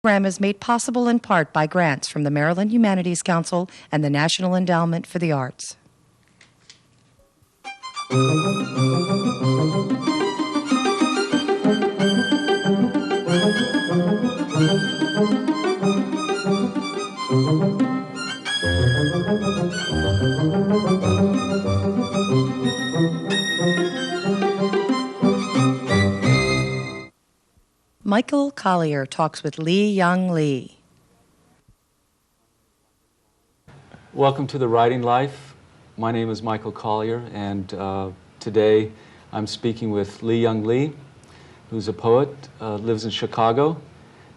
Program is made possible in part by grants from the Maryland Humanities Council and the National Endowment for the Arts. Michael Collier talks with Lee Young Lee. Welcome to The Writing Life. My name is Michael Collier, and today I'm speaking with Lee Young Lee, who's a poet, lives in Chicago,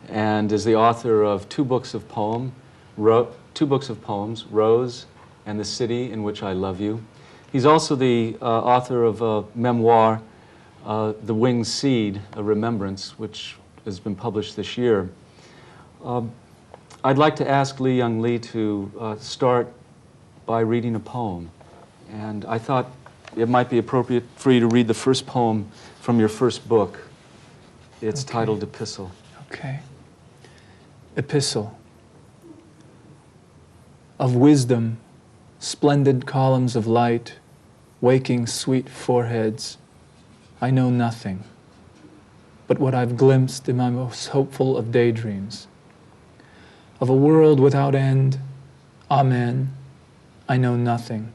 and is the author of two books of poems, Rose and The City in Which I Love You. He's also the author of a memoir, The Winged Seed, A Remembrance, which has been published this year. I'd like to ask Lee Young Lee to start by reading a poem. And I thought it might be appropriate for you to read the first poem from your first book. It's titled Epistle. Okay. Epistle. Of wisdom, splendid columns of light, waking sweet foreheads, I know nothing but what I've glimpsed in my most hopeful of daydreams. Of a world without end, amen, I know nothing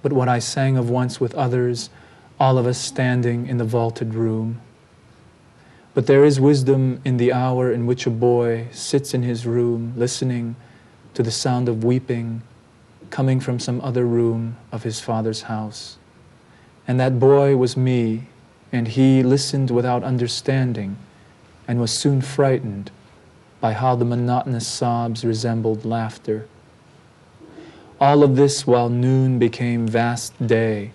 but what I sang of once with others, all of us standing in the vaulted room. But there is wisdom in the hour in which a boy sits in his room listening to the sound of weeping coming from some other room of his father's house. And that boy was me, and he listened without understanding and was soon frightened by how the monotonous sobs resembled laughter. All of this while noon became vast day,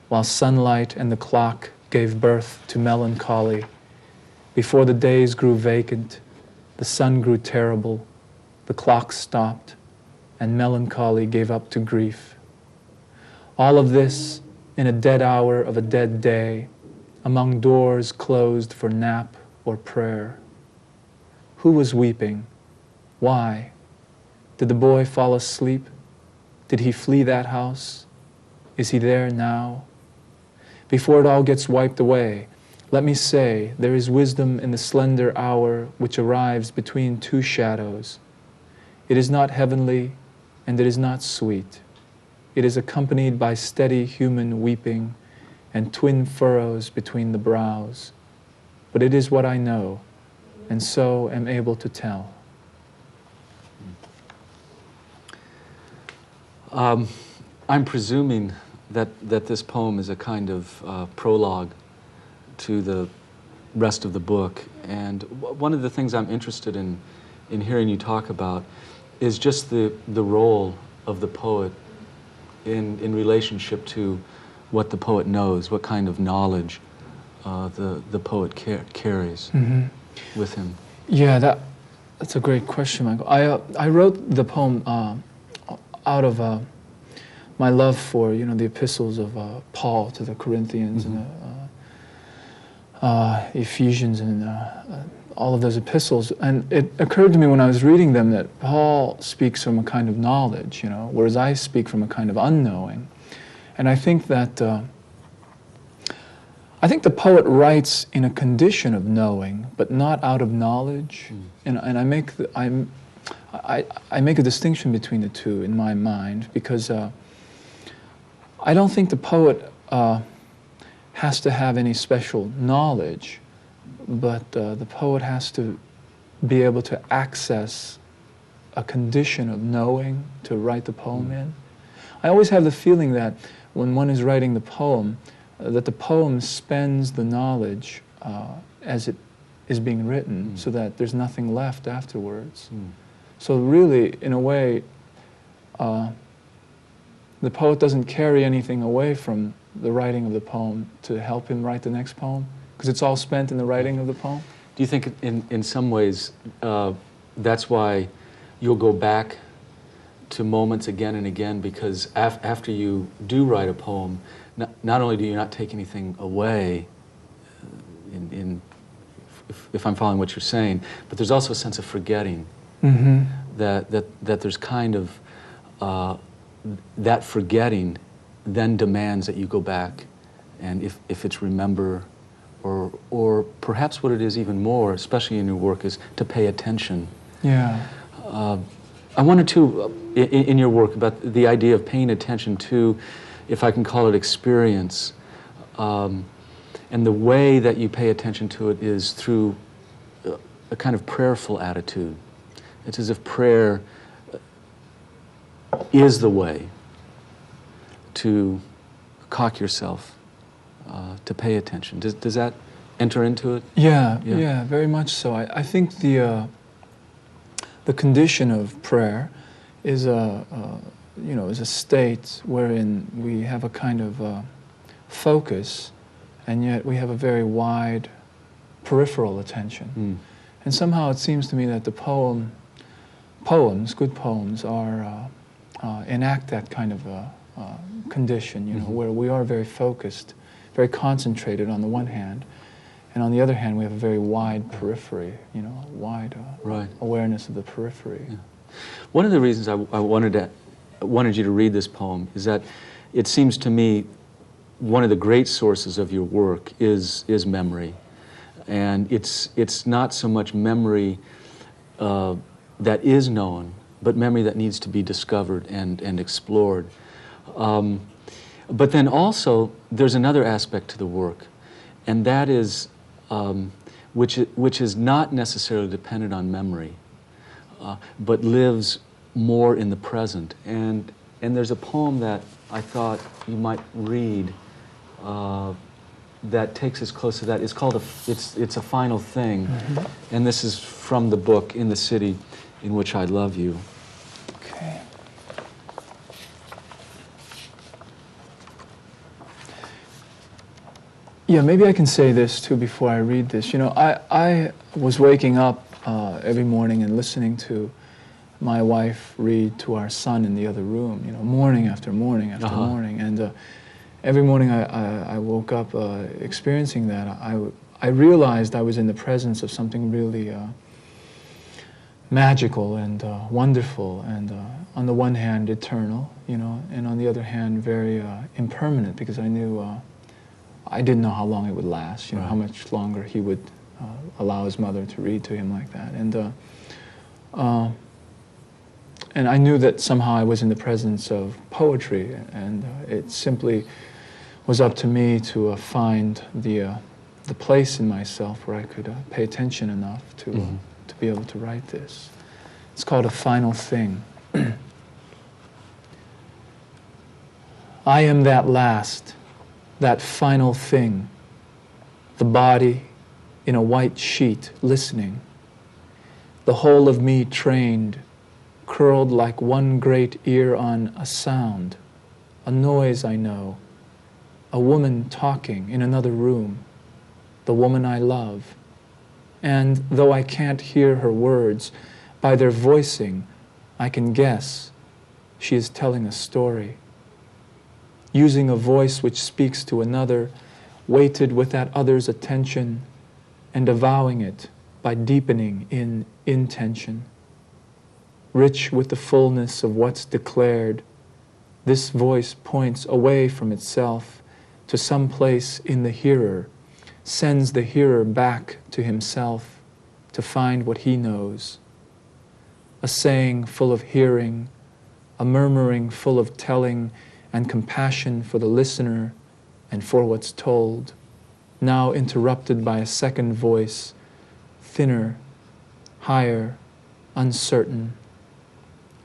while sunlight and the clock gave birth to melancholy. Before the days grew vacant, the sun grew terrible, the clock stopped, and melancholy gave up to grief. All of this in a dead hour of a dead day, among doors closed for nap or prayer. Who was weeping? Why? Did the boy fall asleep? Did he flee that house? Is he there now? Before it all gets wiped away, let me say there is wisdom in the slender hour which arrives between two shadows. It is not heavenly and it is not sweet. It is accompanied by steady human weeping and twin furrows between the brows. But it is what I know, and so am able to tell. I'm presuming that this poem is a kind of prologue to the rest of the book. And one of the things I'm interested in hearing you talk about is just the role of the poet in relationship to what the poet knows, what kind of knowledge the poet carries with him. Yeah, that's a great question, Michael. I wrote the poem out of my love for the epistles of Paul to the Corinthians and Ephesians and all of those epistles. And it occurred to me when I was reading them that Paul speaks from a kind of knowledge, whereas I speak from a kind of unknowing. And I think that the poet writes in a condition of knowing, but not out of knowledge. And I make I make a distinction between the two in my mind, because I don't think the poet has to have any special knowledge, but the poet has to be able to access a condition of knowing to write the poem in. I always have the feeling that when one is writing the poem, that the poem spends the knowledge as it is being written, so that there's nothing left afterwards. So really, in a way, the poet doesn't carry anything away from the writing of the poem to help him write the next poem, because it's all spent in the writing of the poem. Do you think in some ways that's why you'll go back to moments again and again, because after you do write a poem, not only do you not take anything away if I'm following what you're saying, but there's also a sense of forgetting. Mm-hmm. That there's kind of that forgetting then demands that you go back, and if it's remember, or perhaps what it is even more, especially in your work, is to pay attention. Yeah. I wanted to, in your work, about the idea of paying attention to, if I can call it experience, and the way that you pay attention to it is through a kind of prayerful attitude. It's as if prayer is the way to cock yourself, to pay attention. Does that enter into it? Yeah, very much so. I think the condition of prayer is is a state wherein we have a kind of focus, and yet we have a very wide peripheral attention. Mm. And somehow it seems to me that the poems, good poems, are enact that kind of condition, Mm-hmm. where we are very focused, very concentrated on the one hand, and on the other hand we have a very wide periphery, wide Right. awareness of the periphery. Yeah. One of the reasons I wanted you to read this poem is that it seems to me one of the great sources of your work is memory, and it's not so much memory that is known, but memory that needs to be discovered and explored. But then also there's another aspect to the work, and that is which is not necessarily dependent on memory, but lives more in the present. And there's a poem that I thought you might read that takes us close to that. It's called it's a Final Thing, Mm-hmm. and this is from the book In the City in Which I Love You. Okay. Yeah, maybe I can say this too before I read this. I was waking up every morning and listening to my wife read to our son in the other room, morning after morning after morning. And every morning I woke up experiencing that. I realized I was in the presence of something really magical and wonderful, and on the one hand eternal, and on the other hand very impermanent, because I knew I didn't know how long it would last, Right. how much longer he would allow his mother to read to him like that. And I knew that somehow I was in the presence of poetry, and it simply was up to me to find the place in myself where I could pay attention enough to be able to write this. It's called A Final Thing. I am that last, that final thing, the body in a white sheet listening, the whole of me trained, curled like one great ear on a sound, a noise I know, a woman talking in another room, the woman I love. And though I can't hear her words, by their voicing, I can guess she is telling a story. Using a voice which speaks to another, weighted with that other's attention, and avowing it by deepening in intention. Rich with the fullness of what's declared, this voice points away from itself to some place in the hearer, sends the hearer back to himself to find what he knows. A saying full of hearing, a murmuring full of telling, and compassion for the listener and for what's told, now interrupted by a second voice, thinner, higher, uncertain,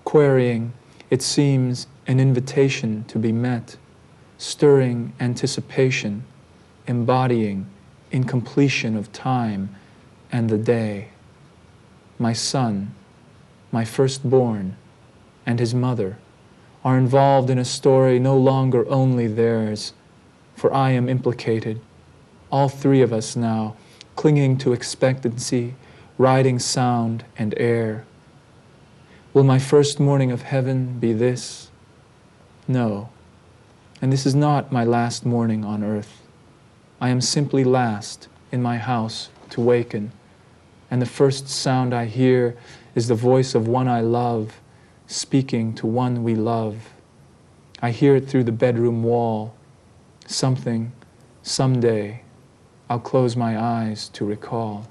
querying, it seems, an invitation to be met, stirring anticipation, embodying incompletion of time and the day. My son, my firstborn, and his mother are involved in a story no longer only theirs, for I am implicated, all three of us now, clinging to expectancy, riding sound and air. Will my first morning of heaven be this? No, and this is not my last morning on earth. I am simply last in my house to waken, and the first sound I hear is the voice of one I love, speaking to one we love. I hear it through the bedroom wall. Something, someday, I'll close my eyes to recall.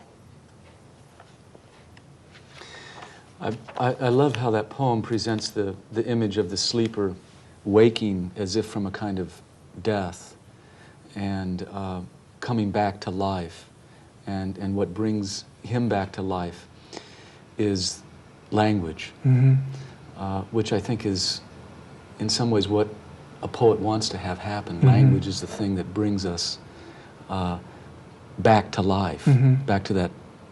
I love how that poem presents the image of the sleeper waking as if from a kind of death and coming back to life. And what brings him back to life is language, which I think is in some ways what a poet wants to have happen. Language is the thing that brings us back to life, back to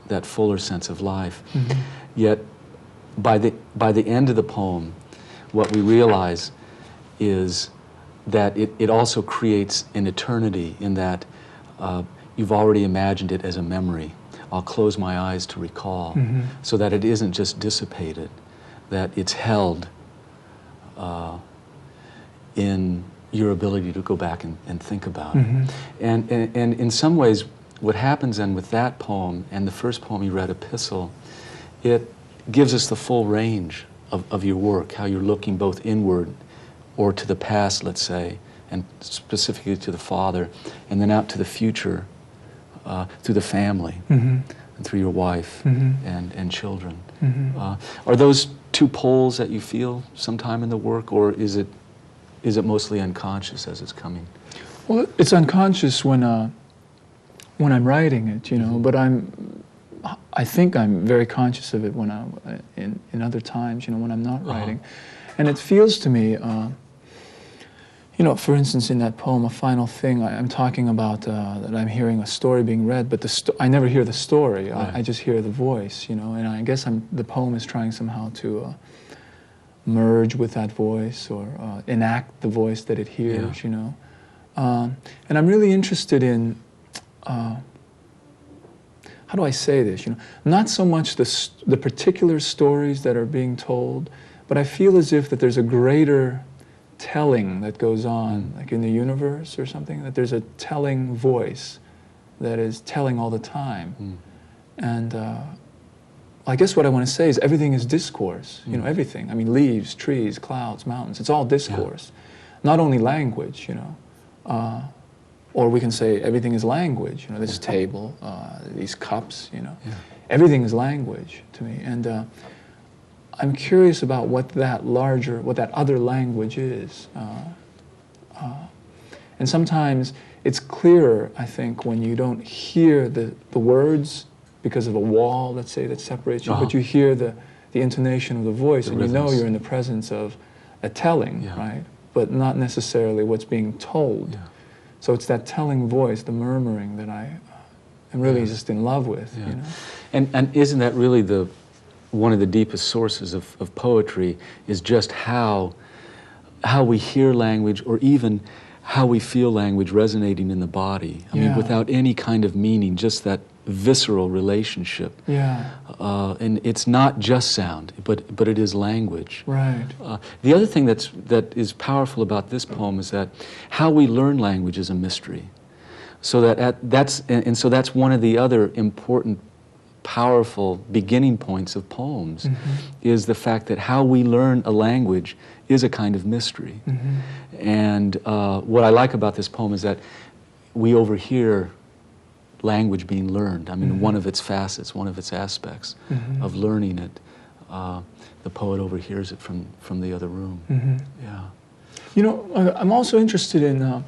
that fuller sense of life. Yet by the end of the poem, what we realize is that it also creates an eternity in that you've already imagined it as a memory. I'll close my eyes to recall, so that it isn't just dissipated, that it's held in your ability to go back and think about it. And in some ways, what happens then with that poem and the first poem you read, Epistle, it gives us the full range of your work, how you're looking both inward or to the past, let's say, and specifically to the Father, and then out to the future through the family and through your wife and children. Are those two poles that you feel sometime in the work, or is it mostly unconscious as it's coming? Well, it's unconscious when I'm writing it, you know, but I think I'm very conscious of it when in other times, you know, when I'm not writing. And it feels to me, you know, for instance, in that poem, A Final Thing, I'm talking about that I'm hearing a story being read, but I never hear the story. Right. I just hear the voice, you know, and I guess the poem is trying somehow to merge with that voice or enact the voice that it hears, you know. And I'm really interested in, how do I say this, you know, not so much the particular stories that are being told, but I feel as if that there's a greater telling that goes on, like in the universe or something, that there's a telling voice that is telling all the time. And I guess what I want to say is everything is discourse, you know, everything. I mean, leaves, trees, clouds, mountains, it's all discourse. Not only language, you know, or we can say everything is language, you know, this table, these cups, you know. Everything is language to me. And I'm curious about what that other language is. And sometimes it's clearer, I think, when you don't hear the words because of a wall, let's say, that separates you, but you hear the intonation of the voice, and you know you're in the presence of a telling, right? But not necessarily what's being told. So it's that telling voice, the murmuring, that I am really just in love with, you know? And isn't that really one of the deepest sources of poetry, is just how we hear language, or even how we feel language resonating in the body. I mean, without any kind of meaning, just that visceral relationship. And it's not just sound, but it is language. Right. The other thing that is powerful about this poem is that how we learn language is a mystery. So that's one of the other important, powerful beginning points of poems, is the fact that how we learn a language is a kind of mystery. And what I like about this poem is that we overhear language being learned. I mean, one of its facets, one of its aspects of learning it, the poet overhears it from the other room. You know, I'm also interested in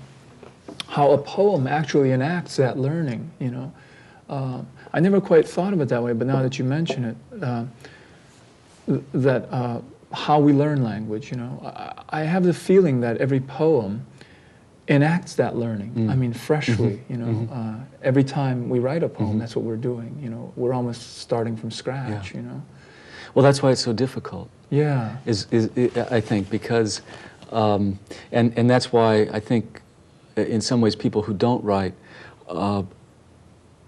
how a poem actually enacts that learning, you know. I never quite thought of it that way, but now that you mention it, that how we learn language, you know, I have the feeling that every poem enacts that learning. I mean, freshly, you know. Every time we write a poem, that's what we're doing, you know. We're almost starting from scratch, you know. Well, that's why it's so difficult. Is I think, because, and that's why I think, in some ways, people who don't write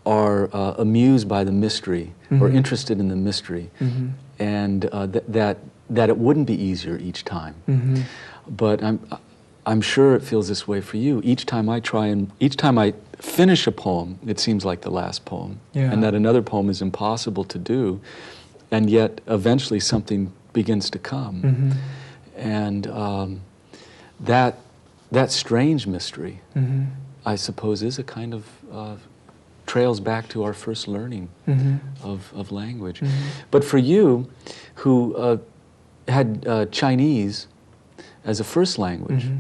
are amused by the mystery, or interested in the mystery, and that it wouldn't be easier each time. But I'm sure it feels this way for you. Each time I finish a poem, it seems like the last poem, Yeah. and that another poem is impossible to do, and yet eventually something begins to come. Mm-hmm. And that strange mystery, Mm-hmm. I suppose, is a kind of trails back to our first learning Mm-hmm. of language. Mm-hmm. But for you, who had Chinese as a first language, Mm-hmm.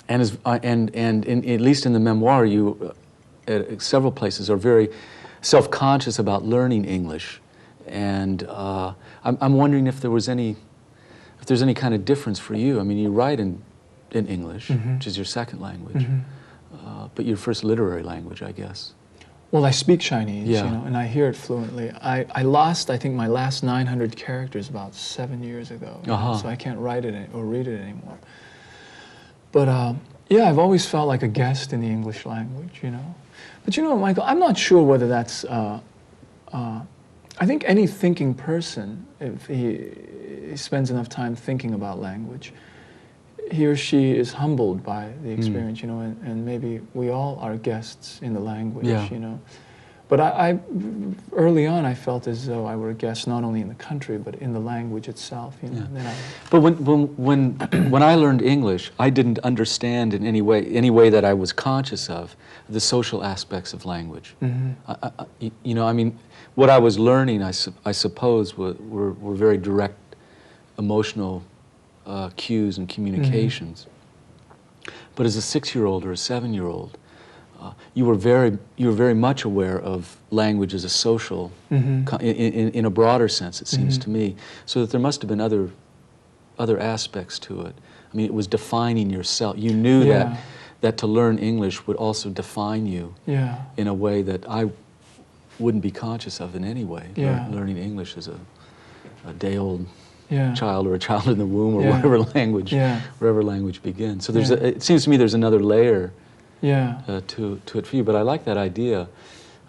and at least in the memoir, you at several places are very self-conscious about learning English, and I'm wondering if there's any kind of difference for you. I mean, you write in English, Mm-hmm. which is your second language, Mm-hmm. but your first literary language, I guess. Well, I speak Chinese, Yeah. and I hear it fluently. I lost, I think, my last 900 characters about 7 years ago, so I can't write it or read it anymore. But yeah, I've always felt like a guest in the English language, But Michael, I'm not sure whether that's. I think any thinking person, if he spends enough time thinking about language, he or she is humbled by the experience, and maybe we all are guests in the language, Yeah. But I early on, I felt as though I were a guest not only in the country, but in the language itself, Yeah. And then But when I learned English, I didn't understand in any way that I was conscious of the social aspects of language. Mm-hmm. I mean, what I was learning, I suppose, were very direct emotional cues and communications. But as a 6-year-old or a 7-year-old, you were very much aware of language as a social, in a broader sense, it seems to me, so that there must have been other aspects to it. I mean, it was defining yourself. You knew that to learn English would also define you in a way that I wouldn't be conscious of in any way. Learning English as a day-old child or a child in the womb or whatever language begins. So it seems to me there's another layer to it for you. But I like that idea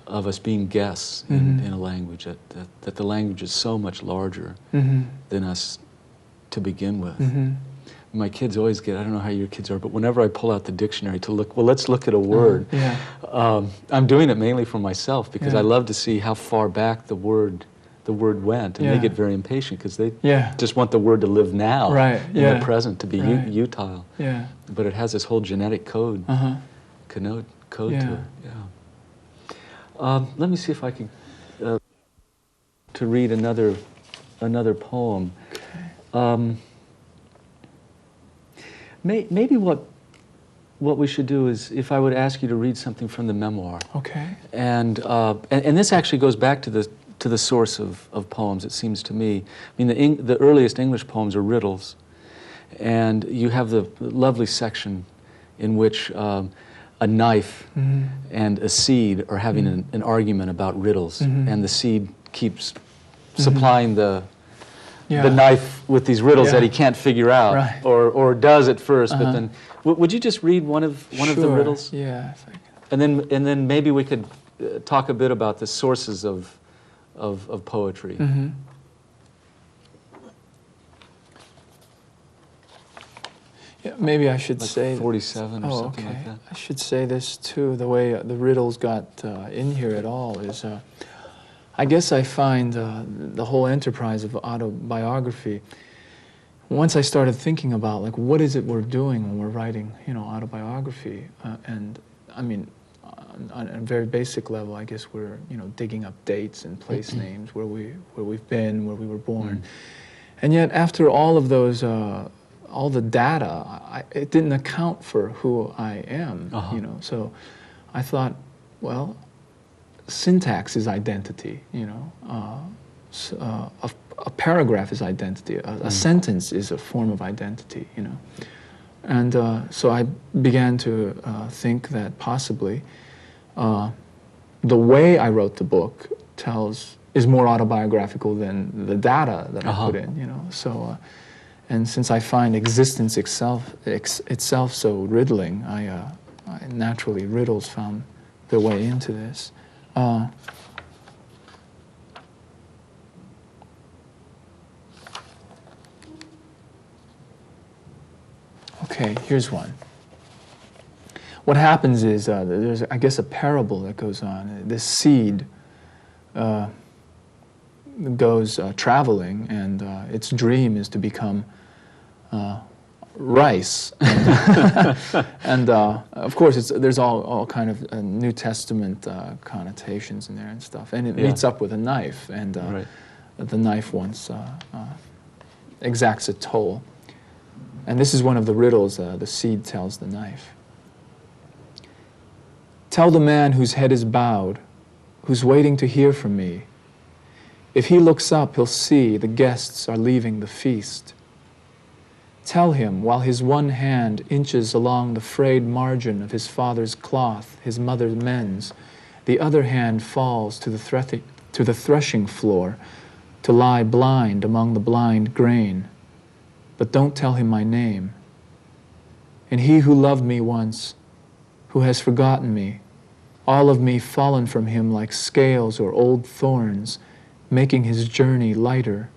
of us being guests in a language, that the language is so much larger than us to begin with. My kids always I don't know how your kids are, but whenever I pull out the dictionary to look, let's look at a word, I'm doing it mainly for myself because I love to see how far back the word went, and they get very impatient because they just want the word to live now, in the present, to be utile. But it has this whole genetic code, code to it. Let me see if I can to read another poem. Maybe what we should do is, if I would ask you to read something from the memoir. Okay. And this actually goes back to the source of poems, it seems to me. I mean, the earliest English poems are riddles, and you have the lovely section in which a knife and a seed are having an argument about riddles, and the seed keeps supplying the knife with these riddles that he can't figure out, or does at first, but then would you just read one of the riddles? Yeah. If I can. And then maybe we could talk a bit about the sources of poetry. Yeah, maybe I should Like say 47 or something like that. I should say this too. The way the riddles got in here at all is, I guess I find the whole enterprise of autobiography. Once I started thinking about like what is it we're doing when we're writing, autobiography, and I mean, on a very basic level, I guess we're digging up dates and place names where we've been, where we were born, and yet after all of those. All the data, it didn't account for who I am, So I thought, well, syntax is identity, a paragraph is identity, a sentence is a form of identity, And so I began to think that possibly the way I wrote the book is more autobiographical than the data that I put in, So. And since I find existence itself so riddling, I naturally riddles found their way into this. Okay, Okay, here's one. What happens is there's, I guess, a parable that goes on. This seed goes traveling, and its dream is to become rice. And of course, there's all kind of New Testament connotations in there and stuff. And it meets up with a knife, and the knife once exacts a toll. And this is one of the riddles the seed tells the knife. Tell the man whose head is bowed, who's waiting to hear from me. If he looks up, he'll see the guests are leaving the feast. Tell him, while his one hand inches along the frayed margin of his father's cloth, his mother mends, the other hand falls to the threshing floor to lie blind among the blind grain. But don't tell him my name. And he who loved me once, who has forgotten me, all of me fallen from him like scales or old thorns, making his journey lighter.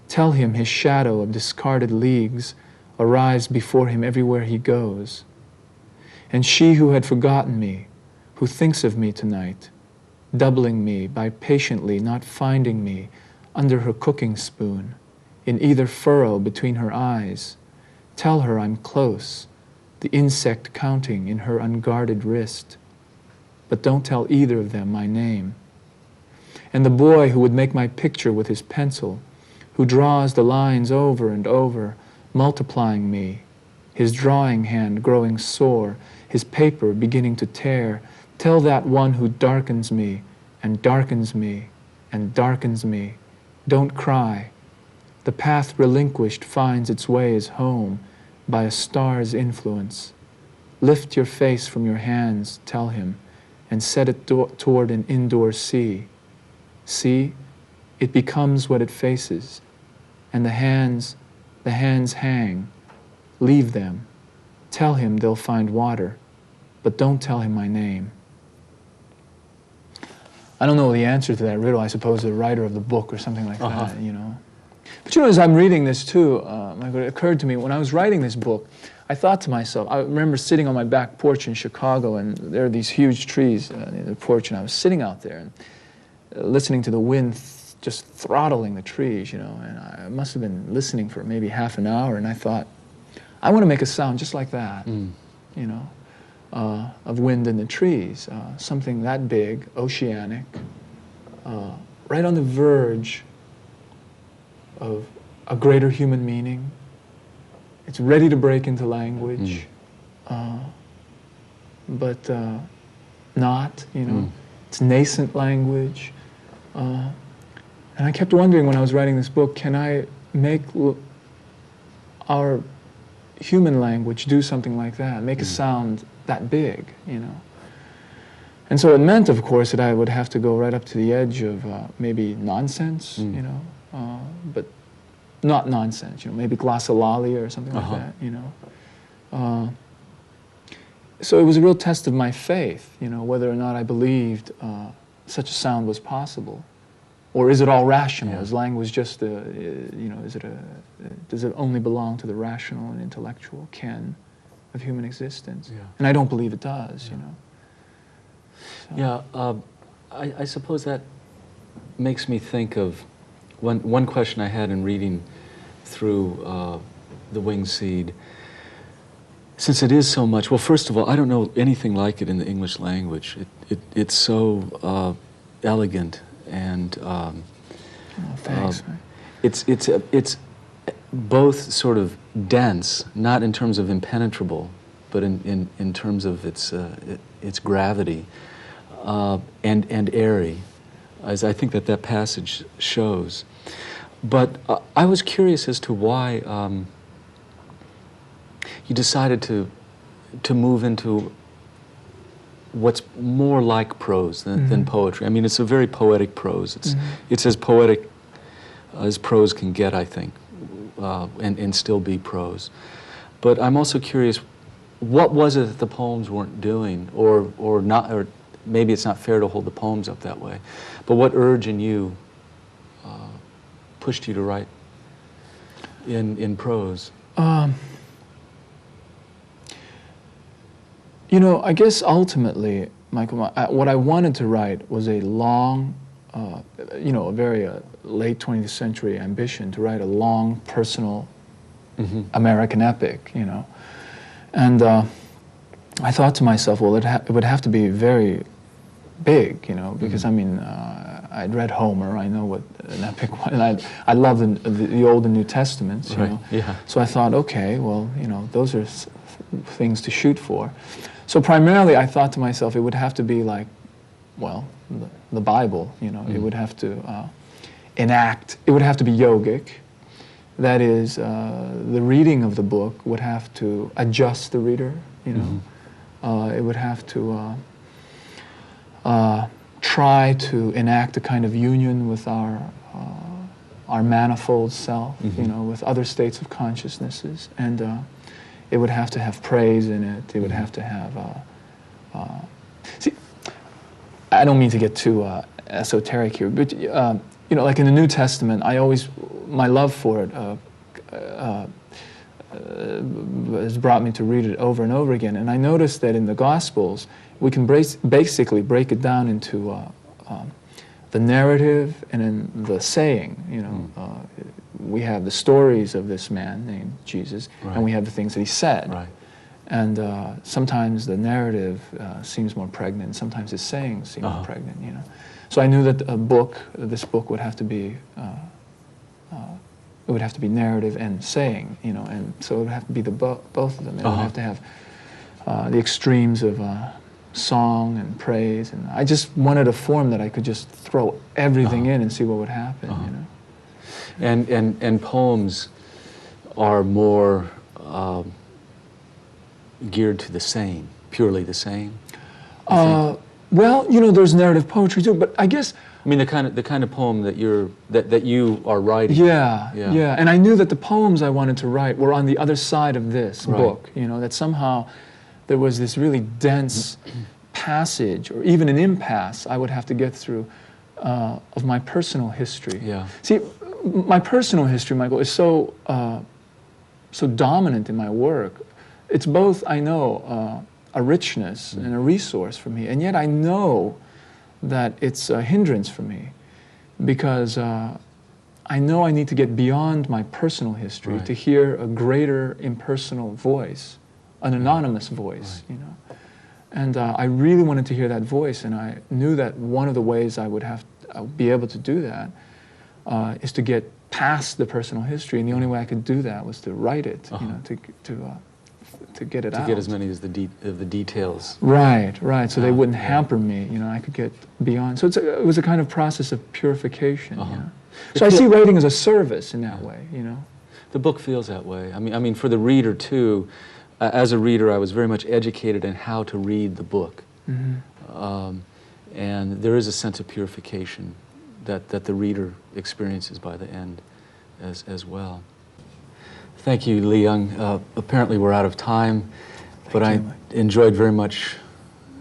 Tell him his shadow of discarded leagues arrives before him everywhere he goes. And she who had forgotten me, who thinks of me tonight, doubling me by patiently not finding me under her cooking spoon, in either furrow between her eyes, tell her I'm close, the insect counting in her unguarded wrist. But don't tell either of them my name. And the boy who would make my picture with his pencil, who draws the lines over and over, multiplying me, his drawing hand growing sore, his paper beginning to tear, tell that one who darkens me and darkens me and darkens me, don't cry. The path relinquished finds its way as home by a star's influence. Lift your face from your hands, tell him, and set it toward an indoor sea. See, it becomes what it faces, and the hands hang. Leave them. Tell him they'll find water, but don't tell him my name. I don't know the answer to that riddle. I suppose the writer of the book or something like that, you know. But you know, as I'm reading this too, it occurred to me, when I was writing this book, I thought to myself, I remember sitting on my back porch in Chicago, and there are these huge trees near the porch, and I was sitting out there and listening to the wind just throttling the trees, you know, and I must have been listening for maybe half an hour, and I thought, I want to make a sound just like that, you know, of wind in the trees, something that big, oceanic, right on the verge of a greater human meaning. It's ready to break into language, but not, you know. It's nascent language. And I kept wondering when I was writing this book, can I make our human language do something like that, make a sound that big, you know? And so it meant, of course, that I would have to go right up to the edge of maybe nonsense, you know, but not nonsense, you know, maybe glossolalia or something like that, you know. So it was a real test of my faith, you know, whether or not I believed such a sound was possible. Or is it all rational? Is language just you know, does it only belong to the rational and intellectual ken of human existence? And I don't believe it does, you know. So. I suppose that makes me think of one question I had in reading through The Winged Seed. Since it is so much, well, first of all, I don't know anything like it in the English language. It's so elegant and thanks. It's both sort of dense, not in terms of impenetrable, but in terms of its gravity, and airy, as I think that passage shows. But I was curious as to why you decided to move into what's more like prose than poetry. I mean, it's a very poetic prose. It's as poetic as prose can get, I think, and still be prose. But I'm also curious, what was it that the poems weren't doing, or not, or maybe it's not fair to hold the poems up that way, but what urge in you pushed you to write in prose? You know, I guess ultimately, Michael, what I wanted to write was a long, you know, a very late 20th century ambition to write a long, personal American epic, you know. And I thought to myself, well, it would have to be very big, you know, because I mean, I'd read Homer, I know what an epic was, and I love the Old and New Testaments, you know. Yeah. So I thought, okay, well, you know, those are things to shoot for. So primarily, I thought to myself, it would have to be like, well, the Bible, you know. It would have to enact. It would have to be yogic. That is, the reading of the book would have to adjust the reader, you know. It would have to try to enact a kind of union with our manifold self, you know, with other states of consciousnesses, and it would have to have praise in it. It would have to have. See, I don't mean to get too esoteric here, but you know, like in the New Testament, my love for it has brought me to read it over and over again. And I noticed that in the Gospels, we can basically break it down into the narrative and in the saying. You know, we have the stories of this man named Jesus, and we have the things that he said. Right. And sometimes the narrative seems more pregnant. Sometimes his sayings seem more pregnant. You know, so I knew that this book would have to be. It would have to be narrative and saying, you know, and so it would have to be both of them. It would have to have the extremes of song and praise, and I just wanted a form that I could just throw everything in and see what would happen, you know. And poems are more geared to the saying, purely the saying. Well, you know, there's narrative poetry too, but I guess. I mean, the kind of poem that you are writing. Yeah, and I knew that the poems I wanted to write were on the other side of this book. You know, that somehow there was this really dense passage, or even an impasse I would have to get through of my personal history. Yeah. See, my personal history, Michael, is so dominant in my work. It's both, I know, a richness and a resource for me, and yet I know that it's a hindrance for me, because I know I need to get beyond my personal history to hear a greater impersonal voice, an anonymous voice, you know. And I really wanted to hear that voice, and I knew that one of the ways I would be able to do that is to get past the personal history, and the only way I could do that was to write it, you know, to get it out. To get as many as the details. Right. So they wouldn't hamper me. You know, I could get beyond. So it was a kind of process of purification. You know? So I see writing as a service in that way. You know. The book feels that way. I mean, for the reader too. As a reader, I was very much educated in how to read the book, and there is a sense of purification that the reader experiences by the end, as well. Thank you, Lee Young. Apparently we're out of time, but I enjoyed very much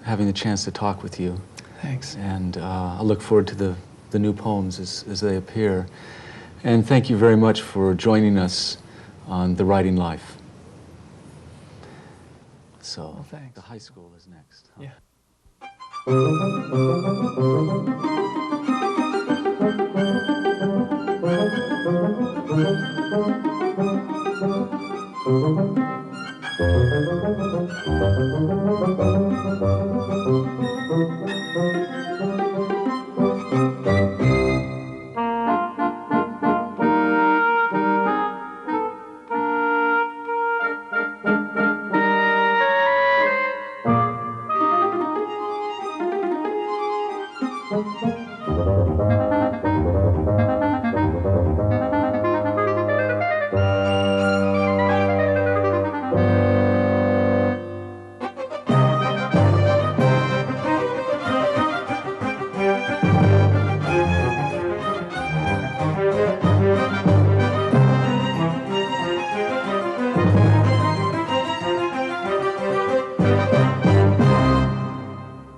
having the chance to talk with you. Thanks. And I look forward to the new poems as they appear. And thank you very much for joining us on The Writing Life. So, thanks. The high school is next. Huh? Yeah.